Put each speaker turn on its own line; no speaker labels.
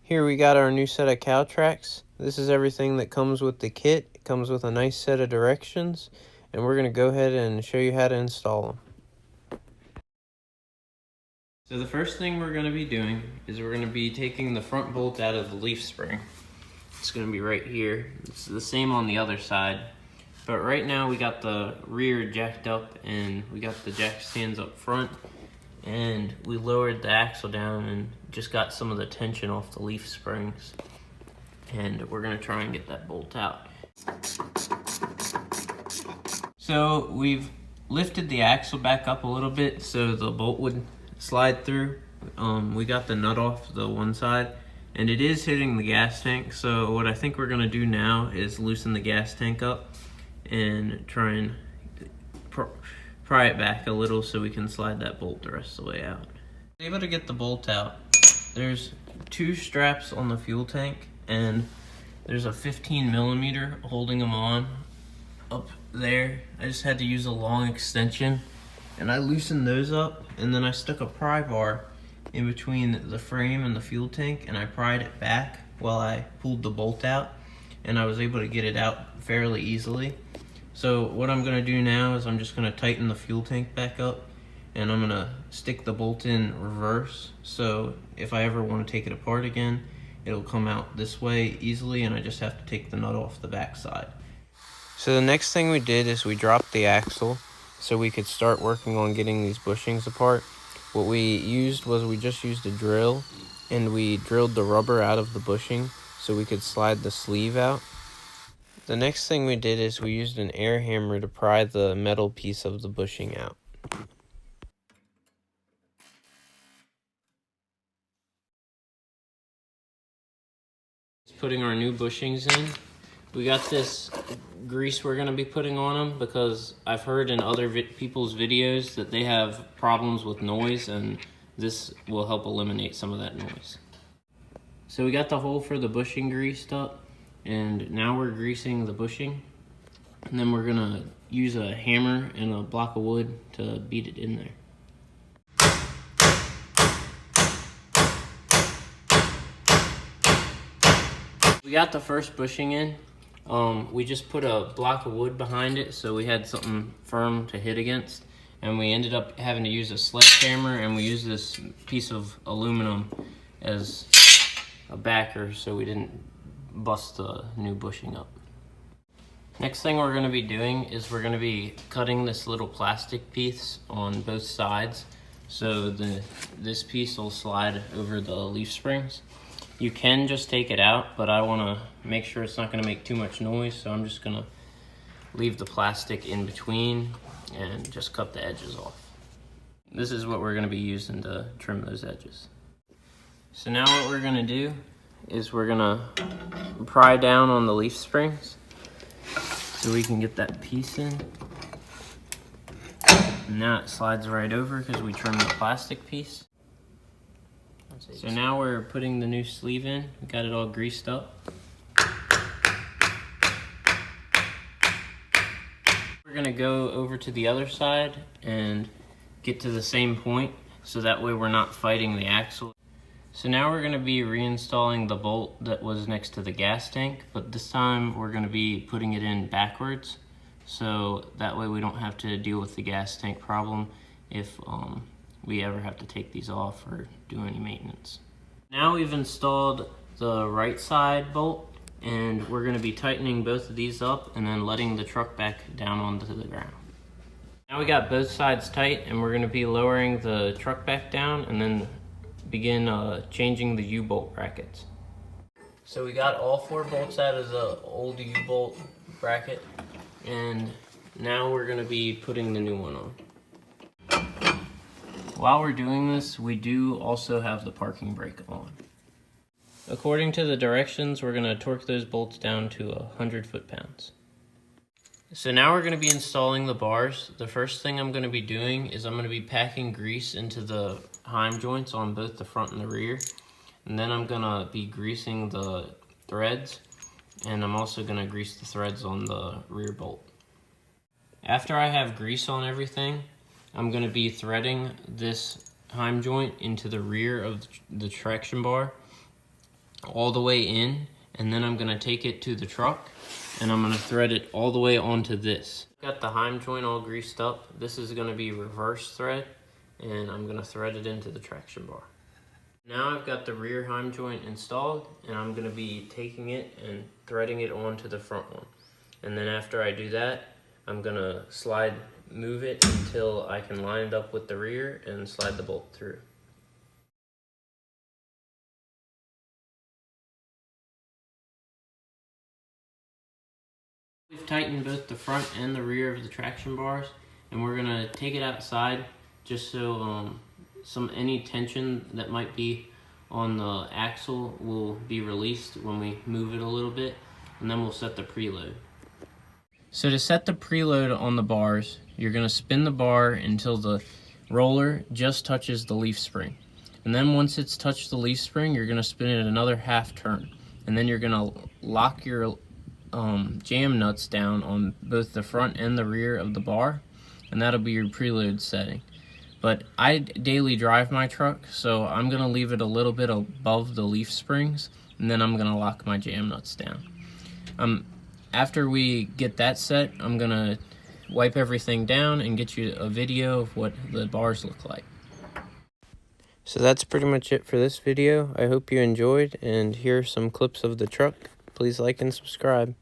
Here we got our new set of CalTracs. This is everything that comes with the kit. It comes with a nice set of directions, and we're going to go ahead and show you how to install them. So the first thing we're going to be doing is we're going to be taking the front bolt out of the leaf spring. It's going to be right here. It's the same on the other side, but right now we got the rear jacked up and we got the jack stands up front, and we lowered the axle down and just got some of the tension off the leaf springs, and we're going to try and get that bolt out. So we've lifted the axle back up a little bit so the bolt would slide through. We got the nut off the one side, and it is hitting the gas tank. So what I think we're going to do now is loosen the gas tank up and try and pry it back a little so we can slide that bolt the rest of the way out. Able to get the bolt out. There's two straps on the fuel tank, and there's a 15 millimeter holding them on up there. I just had to use a long extension, and I loosened those up, and then I stuck a pry bar in between the frame and the fuel tank, and I pried it back while I pulled the bolt out, and I was able to get it out fairly easily. So what I'm going to do now is I'm just going to tighten the fuel tank back up, and I'm going to stick the bolt in reverse, so if I ever want to take it apart again, it'll come out this way easily, and I just have to take the nut off the back side. So the next thing we did is we dropped the axle so we could start working on getting these bushings apart. What we used was we just used a drill, and we drilled the rubber out of the bushing so we could slide the sleeve out. The next thing we did is we used an air hammer to pry the metal piece of the bushing out. Putting our new bushings in. We got this grease we're going to be putting on them because I've heard in other people's videos that they have problems with noise, and this will help eliminate some of that noise. So we got the hole for the bushing greased up, and now we're greasing the bushing, and then we're going to use a hammer and a block of wood to beat it in there. We got the first bushing in. We just put a block of wood behind it so we had something firm to hit against, and we ended up having to use a sledgehammer, and we used this piece of aluminum as a backer so we didn't bust the new bushing up. Next thing we're going to be doing is we're going to be cutting this little plastic piece on both sides so this piece will slide over the leaf springs. You can just take it out, but I want to make sure it's not going to make too much noise, so I'm just going to leave the plastic in between and just cut the edges off. This is what we're going to be using to trim those edges. So now what we're going to do is we're going to pry down on the leaf springs so we can get that piece in. And now it slides right over because we trimmed the plastic piece. So now we're putting the new sleeve in. We got it all greased up. We're gonna go over to the other side and get to the same point so that way we're not fighting the axle. So now we're gonna be reinstalling the bolt that was next to the gas tank, but this time we're gonna be putting it in backwards, so that way we don't have to deal with the gas tank problem if we ever have to take these off or do any maintenance. Now we've installed the right side bolt, and we're going to be tightening both of these up and then letting the truck back down onto the ground. Now we got both sides tight, and we're going to be lowering the truck back down and then begin changing the U-bolt brackets. So we got all 4 bolts out of the old U-bolt bracket, and now we're going to be putting the new one on. While we're doing this, we do also have the parking brake on. According to the directions, we're going to torque those bolts down to 100 foot-pounds. So now we're going to be installing the bars. The first thing I'm going to be doing is I'm going to be packing grease into the heim joints on both the front and the rear. And then I'm going to be greasing the threads, and I'm also going to grease the threads on the rear bolt. After I have grease on everything, I'm going to be threading this heim joint into the rear of the traction bar, all the way in, and then I'm gonna take it to the truck and I'm gonna thread it all the way onto this. Got the heim joint all greased up. This is gonna be reverse thread, and I'm gonna thread it into the traction bar. Now I've got the rear heim joint installed, and I'm gonna be taking it and threading it onto the front one. And then after I do that, I'm gonna move it until I can line it up with the rear and slide the bolt through. We've tightened both the front and the rear of the traction bars, and we're gonna take it outside just so any tension that might be on the axle will be released when we move it a little bit, and then we'll set the preload. So to set the preload on the bars, you're gonna spin the bar until the roller just touches the leaf spring. And then once it's touched the leaf spring, you're gonna spin it another half turn. And then you're gonna lock your jam nuts down on both the front and the rear of the bar, and that'll be your preload setting. But I daily drive my truck, so I'm gonna leave it a little bit above the leaf springs, and then I'm gonna lock my jam nuts down. After we get that set, I'm gonna wipe everything down and get you a video of what the bars look like. So that's pretty much it for this video. I hope you enjoyed, and here are some clips of the truck. Please like and subscribe.